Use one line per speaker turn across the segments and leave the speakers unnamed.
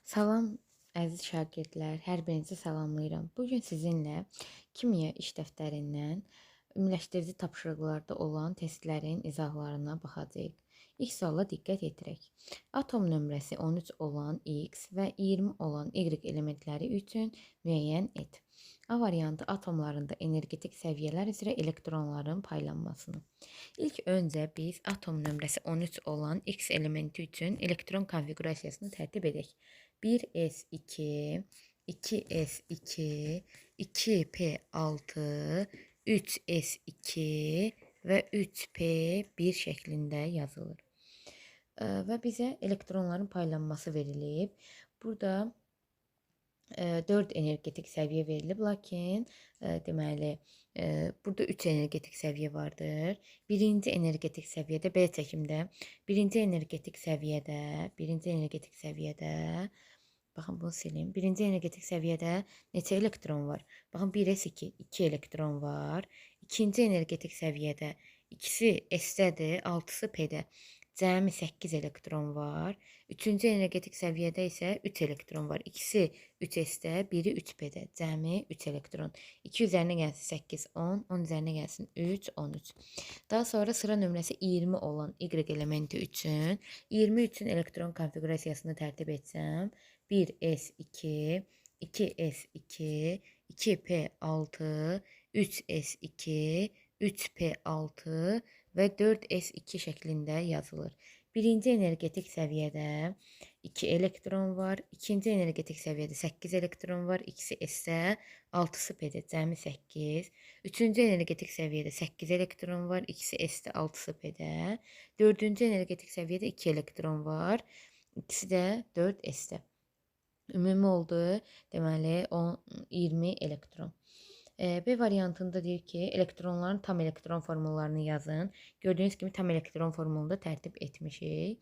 Salam əziz şagirdlər, hər birinizi salamlayıram. Bugün sizinlə kimya iş dəftərindən ümumiləşdirici tapşırıqlarda olan testlərin izahlarına baxacağıq. İlk suala diqqət yetirək. Atom nömrəsi 13 olan X və 20 olan Y elementləri üçün müəyyən et. A variantı atomlarında energetik səviyyələr üzrə elektronların paylanmasını. İlk öncə biz atom nömrəsi 13 olan X elementi üçün elektron konfiqurasiyasını tərtib edək. 1s2, 2s2, 2p6, 3s2 və 3p1 şəklində yazılır. Və bizə elektronların paylanması verilib. Burada 4 energetik səviyyə verilib, lakin deməli burada 3 energetik səviyyə vardır. Birinci energetik səviyyədə belə çəkimdə, birinci energetik səviyyədə baxın bunu silim. Birinci energetik səviyyədə neçə elektron var? Baxın 1s2, 2 elektron var. İkinci energetik səviyyədə ikisi s-dədir, 6-sı p-də. Cəmi 8 elektron var. Üçüncü energetik səviyyədə isə 3 elektron var. İkisi 3s-də, biri 3p-də. Cəmi 3 elektron. 2 üzərinə gəlsin 8, 10, 10 üzərinə gəlsin 3, 13. Daha sonra sıra nömrəsi 20 olan Y elementi üçün 20 üçün elektron konfiqurasiyasını tərtib etsəm, 1s2, 2s2, 2p6, 3s2, 3p6 və 4s2 şəklində yazılır. Birinci energetik səviyyədə 2 elektron var. İkinci energetik səviyyədə 8 elektron var. İkisi s-də, 6-sı p-də, cəmi 8. Üçüncü energetik səviyyədə 8 elektron var. İkisi s-də, 6-sı p-də. Dördüncü energetik səviyyədə 2 elektron var. İkisi də 4s-də. Ümumi oldu, deməli 20 elektron. B variantında deyir ki, elektronların tam elektron formullarını yazın. Gördüyünüz kimi tam elektron formulunu da tərtib etmişik.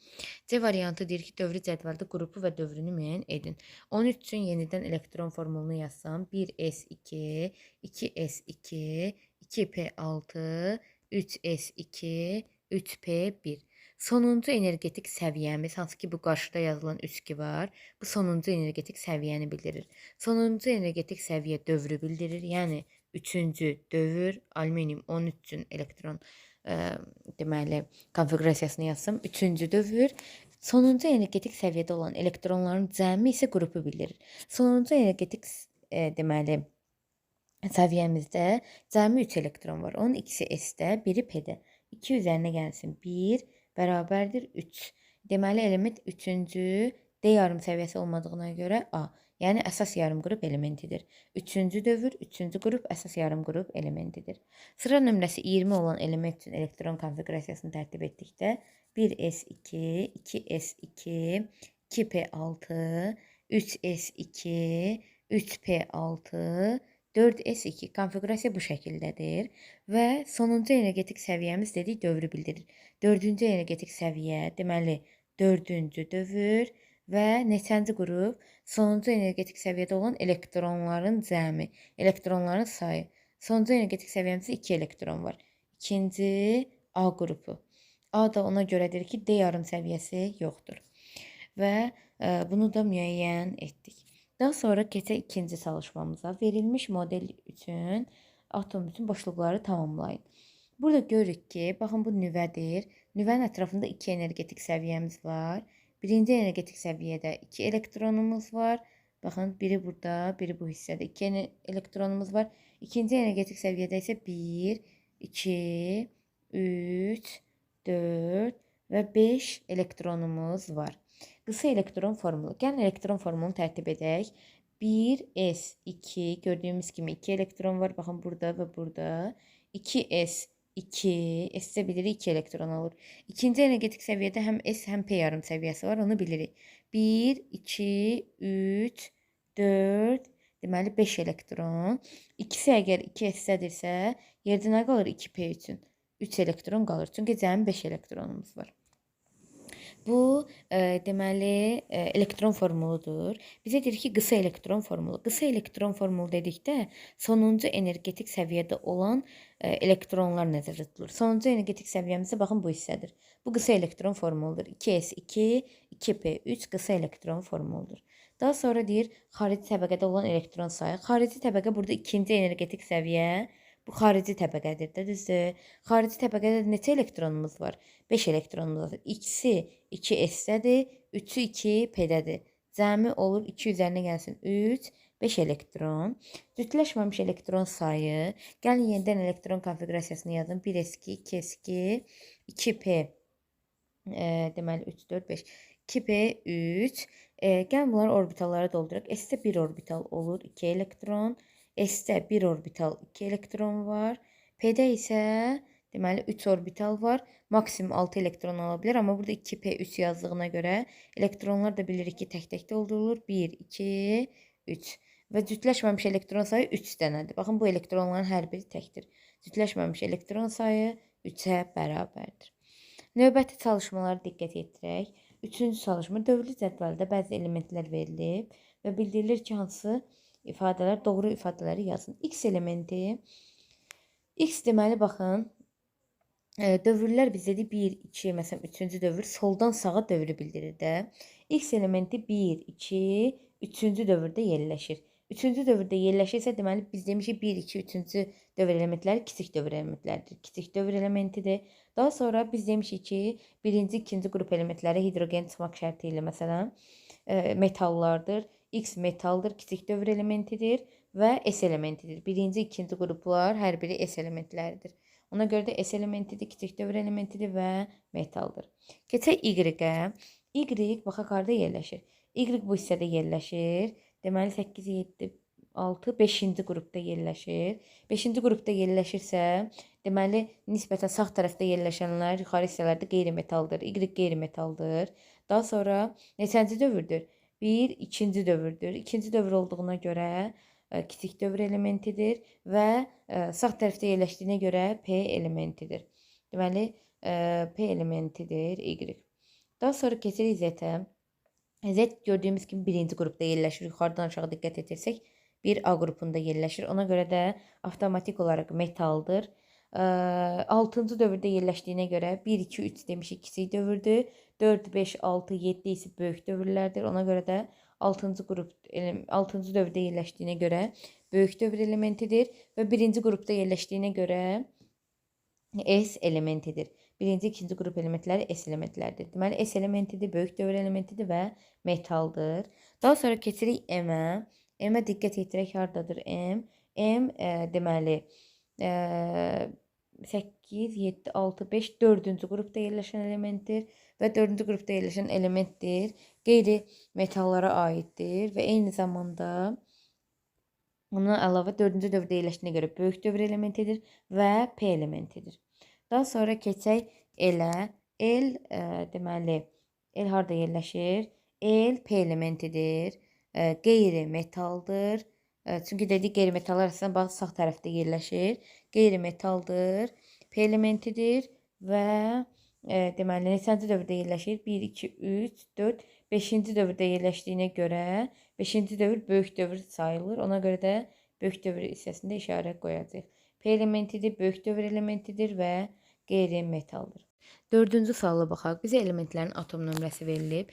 C variantı deyir ki, dövrü cədvəldə qrupu və dövrünü müəyyən edin. 13 üçün yenidən elektron formulunu yazsam, 1s2, 2s2, 2p6, 3s2, 3p1. Sonuncu energetik səviyyəmiz, hansı ki bu qarşıda yazılan 3-2 var, bu sonuncu energetik səviyyəni bildirir. Sonuncu energetik səviyyə dövrü bildirir, yəni 3-cü dövr, alüminium 13 üçün elektron deməli konfiqurasiyasını yazsam, 3-cü dövr, sonuncu energetik səviyyədə olan elektronların cəmi isə qrupu bildirir. Sonuncu energetik deməli səviyyəmizdə cəmi 3 elektron var. Onun ikisi s-də, biri p-də. 2 üzərinə gəlsin 1 bərabərdir 3. Deməli element 3-cü D yarım səviyyəsi olmadığına görə A, yəni əsas yarım qrup elementidir. 3-cü dövr, 3-cü qrup əsas yarım qrup elementidir. Sıra nömrəsi 20 olan element üçün elektron konfiqurasiyasını tərtib etdikdə 1s2, 2s2, 2p6, 3s2, 3p6, 4s2 konfiqurasiya bu şəkildədir və sonuncu energetik səviyyəmiz dedik dövrü bildirir. Dördüncü energetik səviyyə, deməli 4-cü dövr və neçənci qrup? Sonuncu energetik səviyyədə olan elektronların cəmi, elektronların sayı. Sonuncu energetik səviyyəmizdə 2 elektron var. İkinci A qrupu. A da ona görədir ki, D yarım səviyyəsi yoxdur. Və bunu da müəyyən etdik. Daha sonra keçək ikinci çalışmamıza. Verilmiş model üçün atom üçün boşluqları tamamlayın. Burada görürük ki, baxın bu nüvədir. Nüvənin ətrafında 2 energetik səviyyəmiz var. Birinci energetik səviyyədə 2 elektronumuz var. Baxın, biri burada, biri bu hissədə 2 elektronumuz var. İkinci energetik səviyyədə isə 1, 2, 3, 4 və 5 elektronumuz var. Qısa elektron formulu. Gəlin elektron formulunu tərtib edək. 1s2 gördüyümüz kimi 2 elektron var. Baxın burada və burada. 2s2 s-də bilirik 2 elektron olur. İkinci energetik səviyyədə həm s həm p yarım səviyyəsi var. Onu bilirik. 1, 2, 3, 4 deməli 5 elektron. İkisi əgər 2 s-dədirsə yerdə nə qalır 2p üçün? 3 elektron qalır. Çünki cəmi 5 elektronumuz var. Bu deməli elektron formuludur. Bizə deyir ki, qısa elektron formulu. Qısa elektron formulu dedikdə sonuncu energetik səviyyədə olan elektronlar nəzərdə tutulur. Sonuncu energetik səviyyəmizdə baxın bu hissədir. Bu qısa elektron formuludur. 2s2, 2p3 qısa elektron formuludur. Daha sonra deyir, xarici təbəqədə olan elektron sayı. Xarici təbəqə burada ikinci energetik səviyyə. Bu xarici təbəqədir də, düzdür? Xarici təbəqədə neçə elektronumuz var? 5 elektronumuz var. İkisi 2s-dədir, 3-ü 2p-dədir. Cəmi olur 2 üzərinə gəlsin 3, 5 elektron. Cütləşməmiş elektron sayı. Gəlin yenidən elektron konfiqurasiyasını yazın. 1s2, 2s2, 2p. Deməli 3, 4, 5. 2p3. Gəlin bunları orbitallara dolduraq. S-də 1 orbital olur, 2 elektron. S-də 1 orbital, 2 elektron var. P-də isə deməli 3 orbital var. Maksimum 6 elektron ala bilər. Amma burada 2p3 yazdığına görə elektronlar da bilirik ki, tək-tək doldurulur. 1, 2, 3. Və cütləşməmiş elektron sayı 3 dənədir. Baxın, bu elektronların hər biri təkdir. Cütləşməmiş elektron sayı 3-ə bərabərdir. Növbəti çalışmalara diqqət yetirək. Üçüncü çalışma, dövrlü cədvəldə bəzi elementlər verilib və bildirilir ki, hansı ifadələr doğru ifadələri yazın. X elementi, X deməli, baxın, dövrlər bizdə 1, 2, məsələn, üçüncü dövr soldan sağa dövrü bildirir də. X elementi 1, 2, üçüncü dövrdə yerləşir. Üçüncü dövrdə yerləşirsə, deməli, biz demişik 1, 2, üçüncü dövr elementləri kiçik dövr elementləridir. Kiçik dövr elementidir. Daha sonra biz demişik ki, birinci, ikinci qrup elementləri hidrogen çıxmaq şərti ilə, məsələn, metallardır. X metaldır, kiçik dövr elementidir və S elementidir. Birinci, ikinci qruplar hər biri S elementləridir. Ona görə də S elementidir, kiçik dövr elementidir və metaldır. Keçək Y-ə. Y, baxaq, harada yerləşir? Y bu hissədə yerləşir. Deməli, 8, 7, 6, 5-ci qrupda yerləşir. 5-ci qrupda yerləşirsə, deməli, nisbətən sağ tərəfdə yerləşənlər yuxarı hissələrdə qeyri-metaldır. Y qeyri-metaldır. Daha sonra neçənci dövrdür? 1, ikinci dövrdür. İkinci dövr olduğuna görə kiçik dövr elementidir və sağ tərəfdə yerləşdiyinə görə P elementidir. Deməli, P elementidir Y. Daha sonra keçirik Z-ə. Z gördüyümüz kimi birinci qrupda yerləşir. Yuxarıdan aşağı diqqət etirsək, bir A qrupunda yerləşir. Ona görə də avtomatik olaraq metaldır. 6-cı dövrdə yerləşdiyinə görə 1, 2, 3 demişik, kiçik dövrdür. 4, 5, 6, 7 isə böyük dövrlərdir. Ona görə də 6-cı dövrdə yerləşdiyinə görə böyük dövr elementidir və birinci qrupda yerləşdiyinə görə S elementidir. Birinci, ikinci qrup elementləri S elementləridir. Deməli, S elementidir, böyük dövr elementidir və metaldır. Daha sonra keçirik M-ə. M-ə diqqət yetirək, haradadır M? M, deməli, 8, 7, 6, 5, 4-cü qrupda yerləşən elementdir və 4-cü qrupda yerləşən elementdir. Qeyri-metallara aiddir və eyni zamanda buna əlavə 4-cü dövrdə yerləşdiyinə görə böyük dövr elementidir və P elementidir. Daha sonra keçək L-ə. L, deməli, L harada yerləşir? L P elementidir, qeyri-metaldır. Çünki dedik, qeyri-metallar arasında bazı sağ tərəfdə yerləşir. Qeyri-metaldır, P elementidir və deməli, neçənci dövrdə yerləşir? 1, 2, 3, 4, 5-ci dövrdə yerləşdiyinə görə 5-ci dövr böyük dövr sayılır. Ona görə də böyük dövr hissəsində işarə qoyacaq. P elementidir, böyük dövr elementidir və qeyri-metaldır. Dördüncü suala baxaq. Bizə elementlərin atom nömrəsi verilib.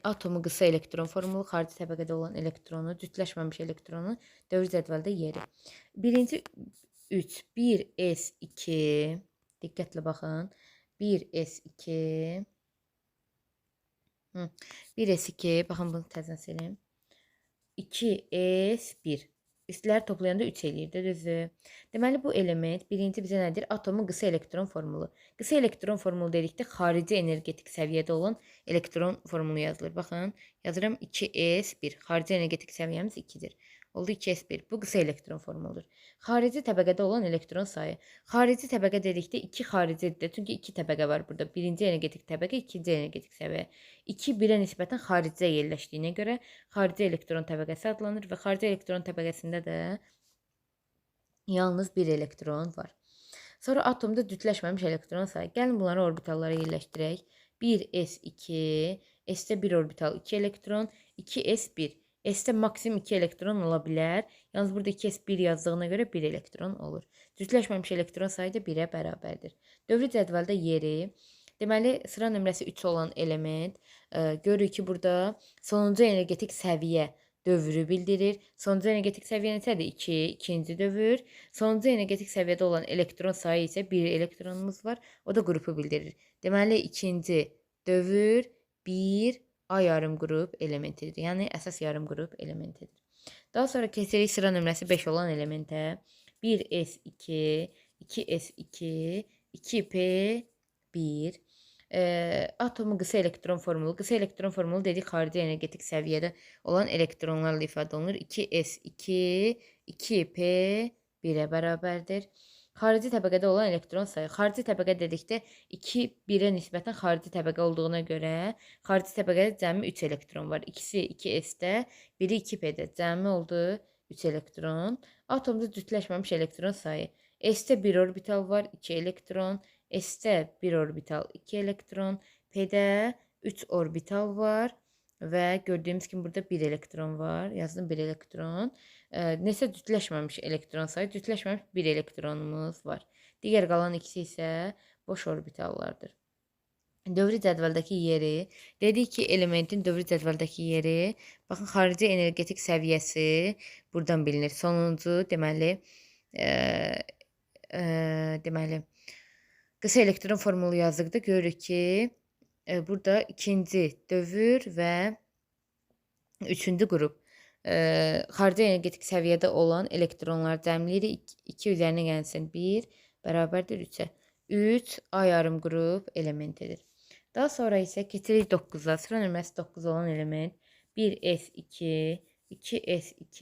Atomu qısa elektron formulu, xarici təbəqədə olan elektronu, cütləşməmiş elektronu dövr cədvəldə yeri. Birinci 3, 1s2, diqqətlə baxın. 1s2, 1s2, baxın bunu təzən silim. 2s1. Üstləri toplayanda 3 eləyir də, düzdür. Deməli, bu element birinci bizə nədir? Atomun qısa elektron formulu. Qısa elektron formulu dedikdə xarici energetik səviyyədə olan elektron formulu yazılır. Baxın, yazıram 2s1. Xarici energetik səviyyəmiz 2-dir. Oldu 2s1. Bu qısa elektron formuludur. Xarici təbəqədə olan elektron sayı. Xarici təbəqə dedikdə 2 xaricidir. Çünki 2 təbəqə var burada. Birinci energetik təbəqə, ikinci energetik səviyyə. 2 1-ə nisbətən xaricdə yerləşdiyinə görə xarici elektron təbəqəsi adlanır və xarici elektron təbəqəsində də yalnız bir elektron var. Sonra atomda cütləşməmiş elektron sayı. Gəlin bunları orbitallara yerləşdirək. 1s2, S-də 1 orbital 2 elektron, 2s1. S-də maksimum 2 elektron ola bilər. Yalnız burada 2s1 yazdığına görə 1 elektron olur. Cütləşməmiş elektron sayı da 1-ə bərabərdir. Dövrü cədvəldə yeri. Deməli, sıra nömrəsi 3 olan element görürük ki, burada sonuncu energetik səviyyə dövrü bildirir. Sonuncu energetik səviyyə neçədir? 2, ikinci dövr. Sonuncu energetik səviyyədə olan elektron sayı isə 1 elektronumuz var. O da qrupu bildirir. Deməli, ikinci dövr 1 A yarım qrup elementidir. Yəni, əsas yarım qrup elementidir. Daha sonra keçirik sıra nömrəsi 5 olan elementə. 1s2, 2s2, 2p1. Atomun qısa elektron formulu. Qısa elektron formulu dedik, xarici energetik səviyyədə olan elektronlarla ifadə olunur. 2s2, 2p1-ə bərabərdir. Xarici təbəqədə olan elektron sayı. Xarici təbəqə dedikdə 2 1-ə nisbətən xarici təbəqə olduğuna görə xarici təbəqədə cəmi 3 elektron var. İkisi 2s-də, biri 2p-də. Cəmi oldu 3 elektron. Atomda cütləşməmiş elektron sayı. S-də 1 orbital var, 2 elektron. S-də 1 orbital, 2 elektron. P-də 3 orbital var. Və gördüyümüz kimi burada 1 elektron var. Yazdım 1 elektron. Neçə cütləşməmiş elektron sayı? Cütləşməmiş 1 elektronumuz var. Digər qalan ikisi isə boş orbitallardır. Dövri cədvəldəki yeri. Dedik ki, elementin dövri cədvəldəki yeri. Baxın, xarici energetik səviyyəsi buradan bilinir. Sonuncu, deməli, qısa elektron formulu yazdıqda görürük ki, burada ikinci dövr və üçüncü qrup. Xarici energetik səviyyədə olan elektronlar cəmləyirik. 2 üzərinə gəlsin 1 bərabərdir 3-ə. 3 A yarım qrup elementidir. Daha sonra isə keçirik 9-a. Sıra nömrəsi 9 olan element 1s2, 2s2,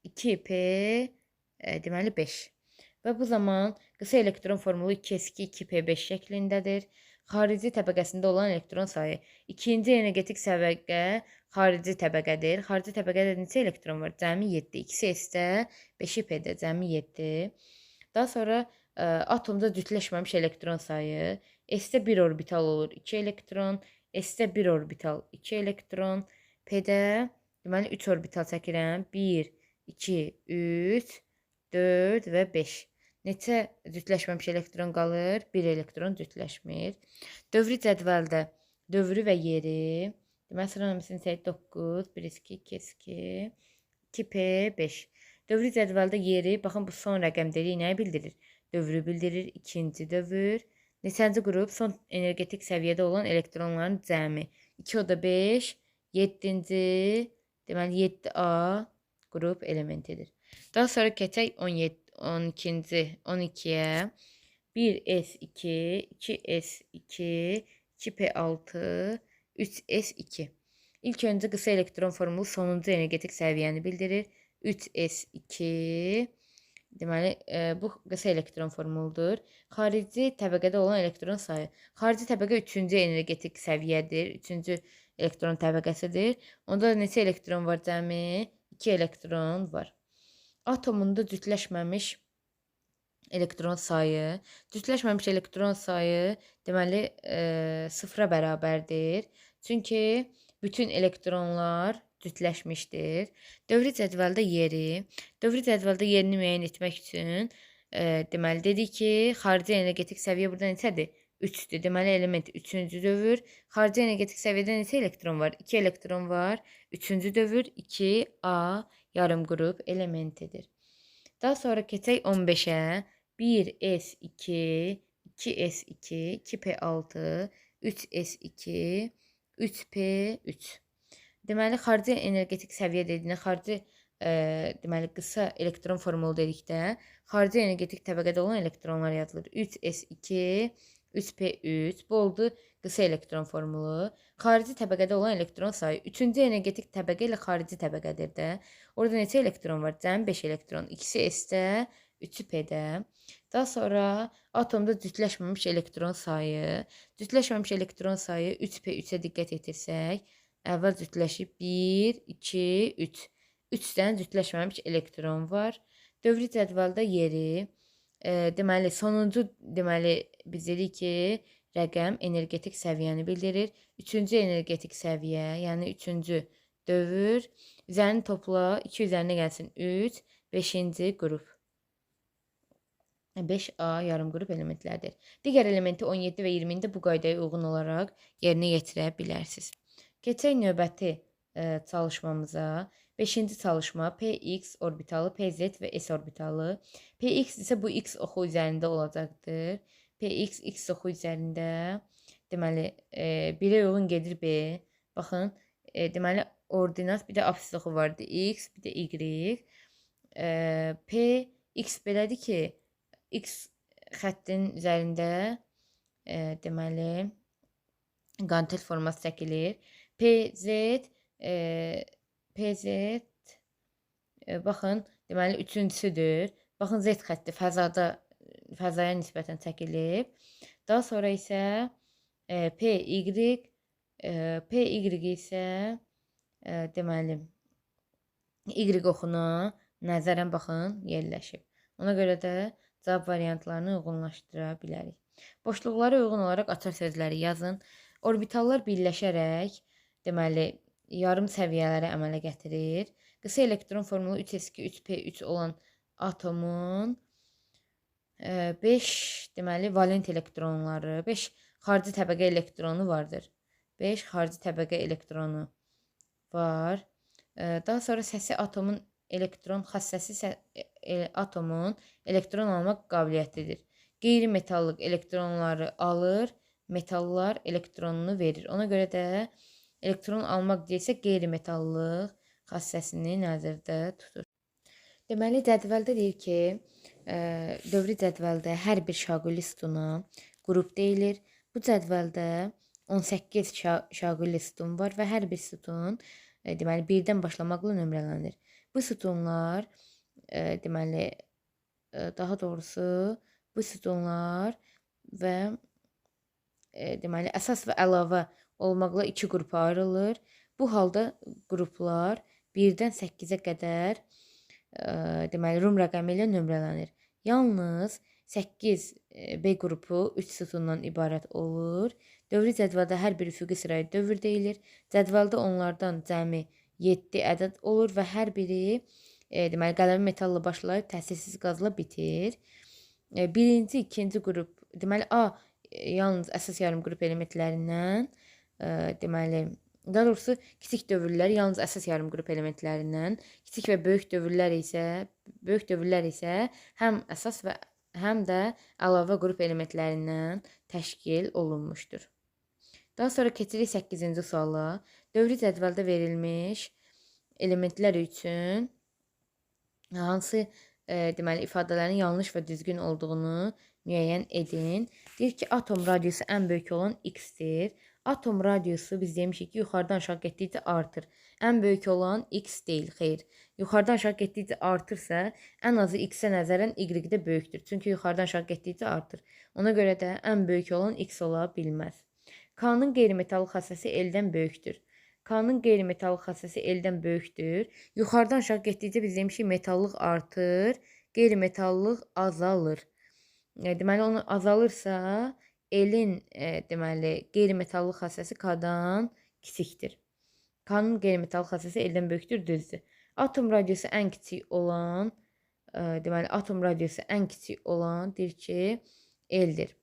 2p, deməli 5. Və bu zaman qısa elektron formulu 2s2, 2p5 şəklindədir. Xarici təbəqəsində olan elektron sayı. İkinci energetik səviyyə xarici təbəqədir. Xarici təbəqədə neçə elektron var? Cəmi 7. 2 S-də, 5 P-də cəmi 7. Daha sonra atomda cütləşməmiş elektron sayı. S-də 1 orbital olur, 2 elektron. S-də 1 orbital, 2 elektron. P-də deməli 3 orbital çəkirəm. 1, 2, 3, 4 və 5. Neçə cütləşməmiş elektron qalır? 1 elektron cütləşmir. Dövri cədvəldə dövrü və yeri. Deməli, sıra nömrəsinin sayı 9, 1s2, 2s2, 2p5. Dövri cədvəldə yeri, baxın, bu son rəqəm dedik, nəyi bildirir? Dövrü bildirir, ikinci dövr. Neçənci qrup? Son energetik səviyyədə olan elektronların cəmi. 2 o da 5, 7-ci, deməli 7A qrup elementidir. Daha sonra keçək 12-yə. 1s2, 2s2, 2p6, 3s2. İlk öncə qısa elektron formulu sonuncu energetik səviyyəni bildirir. 3s2. Deməli, bu qısa elektron formuludur. Xarici təbəqədə olan elektron sayı. Xarici təbəqə 3-cü energetik səviyyədir. 3-cü elektron təbəqəsidir. Onda neçə elektron var cəmi? 2 elektron var. Atomunda cütləşməmiş elektron sayı. Cütləşməmiş elektron sayı deməli 0-a bərabərdir. Çünki bütün elektronlar cütləşmişdir. Dövri cədvəldə yeri. Dövri cədvəldə yerini müəyyən etmək üçün deməli dedik ki, xarici energetik səviyyə burada neçədir? 3-dür. Deməli, element 3-cü dövr. Xarici energetik səviyyədə neçə elektron var? 2 elektron var. 3-cü dövr 2A yarım qrup elementidir. Daha sonra keçək 15-ə. 1s2, 2s2, 2p6, 3s2, 3p3. Deməli, xarici energetik səviyyə dediyinə, xarici deməli, qısa elektron formulu dedikdə, xarici energetik təbəqədə olan elektronlar yazılır. 3s2, 3p3. Bu oldu qısa elektron formulu. Xarici təbəqədə olan elektron sayı. 3-cü energetik təbəqə ilə xarici təbəqədir də. Orada neçə elektron var? Cəmi 5 elektron. İkisi S-də, 3-ü P-də. Daha sonra atomda cütləşməmiş elektron sayı. Cütləşməmiş elektron sayı 3p3-ə diqqət etirsək, əvvəl cütləşib 1, 2, 3. 3-dən cütləşməmiş elektron var. Dövri cədvəldə yeri, deməli, sonuncu, deməli, biz dedik ki, rəqəm energetik səviyyəni bildirir. 3-cü energetik səviyyə, yəni 3-cü dövr, üzərini topla, 2 üzərinə gəlsin 3, 5-ci qrup. 5A yarımqrup elementlərdir. Digər elementi 17 və 20-ni də bu qaydaya uyğun olaraq yerinə yetirə bilərsiniz. Keçək növbəti çalışmamıza. 5-ci çalışma Px orbitalı, Pz və S orbitalı. Px isə bu x oxu üzərində olacaqdır. Px x oxu üzərində deməli 1-ə uyğun gedir B. Baxın, deməli ordinat bir də absis oxu vardı. X, bir də y. P x belədir ki, x xəttin üzərində deməli qantil forması çəkilir. PZ baxın, deməli üçüncüsüdür. Baxın Z xətti fəzaya nisbətən çəkilib. Daha sonra isə PY isə deməli Y oxuna nəzərən baxın yerləşib. Ona görə də cavab variantlarını uyğunlaşdıra bilərik. Boşluqlara uyğun olaraq açar sözləri yazın. Orbitallar birləşərək deməli yarım səviyyələri əmələ gətirir. Qısa elektron formulu 3s2 3p3 olan atomun 5 deməli valent elektronları, 5 xarici təbəqə elektronu vardır. 5 xarici təbəqə elektronu var. Daha sonra səsi atomun elektron xassəsi atomun elektron almaq qabiliyyətidir. Qeyri-metallıq elektronları alır, metallar elektronunu verir. Ona görə də elektron almaq deyilsə qeyri-metallıq xassəsini nəzərdə tutur. Deməli, cədvəldə deyir ki, dövrü cədvəldə hər bir şaquli sütuna qrup deyilir. Bu cədvəldə 18 şaquli sütun var və hər bir sütun deməli 1-dən başlamaqla nömrələnir. Bu sütunlar deməli daha doğrusu bu sütunlar və deməli əsas və əlavə olmaqla 2 qrupa ayrılır. Bu halda qruplar 1-dən 8-ə qədər deməli rum rəqəmi ilə nömrələnir. Yalnız 8 B qrupu 3 sütundan ibarət olur. Dövrü cədvəldə hər bir üfüqi sıraya dövr deyilir. Cədvəldə onlardan cəmi 7 ədəd olur və hər biri deməli qələmi metalla başlayıb təsirsiz qazla bitir. Birinci, ikinci qrup, deməli A yalnız əsas yarım qrup elementlərindən deməli daha doğrusu kiçik dövrlər yalnız əsas yarım qrup elementlərindən, kiçik və böyük dövrlər isə həm əsas və həm də əlavə qrup elementlərindən təşkil olunmuşdur. Daha sonra keçirik 8-ci suala. Dövrü cədvəldə verilmiş elementlər üçün hansı deməli ifadələrin yanlış və düzgün olduğunu müəyyən edin. Deyir ki, atom radiusu ən böyük olan x-dir. Atom radiusu biz demişik ki, yuxarıdan aşağı getdikcə artır. Ən böyük olan x deyil, xeyr. Yuxarıdan aşağı getdikcə artırsa, ən azı x-ə nəzərən y-də böyükdür. Çünki yuxarıdan aşağı getdikcə artır. Ona görə də ən böyük olan x ola bilməz. K-nın qeyri-metallıq xassəsi L-dən böyükdür. K-nın qeyri-metallıq xassəsi L-dən böyükdür. Yuxarıdan aşağı getdikcə biz demişik metallıq artır, qeyri-metallıq azalır. Deməli, onu azalırsa, L-in deməli qeyri-metallıq xassəsi K-dan kiçikdir. K-nın qeyri-metallıq xassəsi L-dən böyükdür, düzdür. Atom radiusu ən kiçik olan, deməli atom radiusu ən kiçik olan deyir ki, L-dir.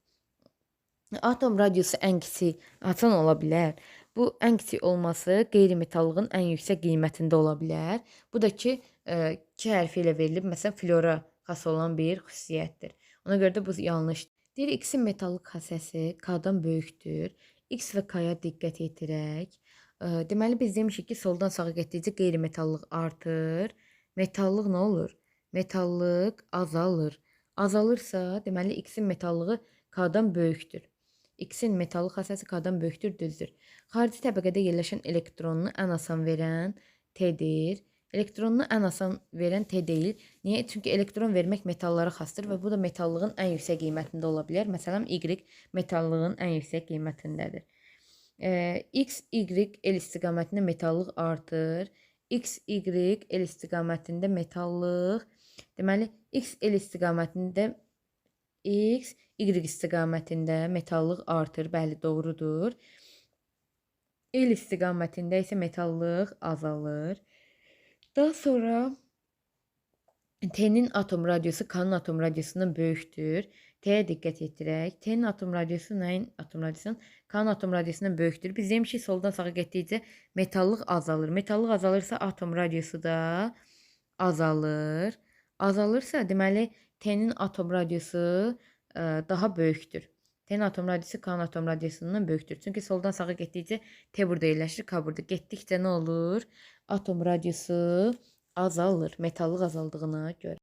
Atom radiusu ən kiçik haçan ola bilər? Bu ən kiçik olması qeyri-metallığın ən yüksək qiymətində ola bilər. Bu da ki, 2 hərfi ilə verilib, məsələn, fluora xas olan bir xüsusiyyətdir. Ona görə də bu yanlışdır. Deyir, x-in metallıq xassəsi K-dan böyükdür. X və K-ya diqqət yetirək. Deməli, biz demişik ki, soldan sağa getdikcə qeyri-metallıq artır. Metallıq nə olur? Metallıq azalır. Azalırsa, deməli, x-in metallığı K-dan böyükdür. X-in metallıq xassəsi K-dan böyükdür, düzdür. Xarici təbəqədə yerləşən elektronunu ən asan verən T-dir. Elektronunu ən asan verən T deyil. Niyə? Çünki elektron vermək metallara xasdır və bu da metallığın ən yüksək qiymətində ola bilər. Məsələn, Y metallığın ən yüksək qiymətindədir. X, Y, L istiqamətində metallıq artır. X, Y, L istiqamətində metallıq. Deməli, X, L istiqamətində X, Y istiqamətində metallıq artır. Bəli, doğrudur. L istiqamətində isə metallıq azalır. Daha sonra T'nin atom radiosu K'nın atom radiosundan böyükdür. T'yə diqqət yetirək. T'nin atom radiosu nəyin atom radiosundan? K'nın atom radiosundan böyükdür. Biz demişik soldan sağa getdikcə metallıq azalır. Metallıq azalırsa atom radiosu da azalır. Azalırsa deməli T'nin atom radiosu daha böyükdür. T'nin atom radiosu K'nın atom radiosundan böyükdür. Çünki soldan sağa getdikcə T burada yerləşir, K burada. Getdikcə nə olur? Atom radiosu azalır. Metallıq azaldığına görə.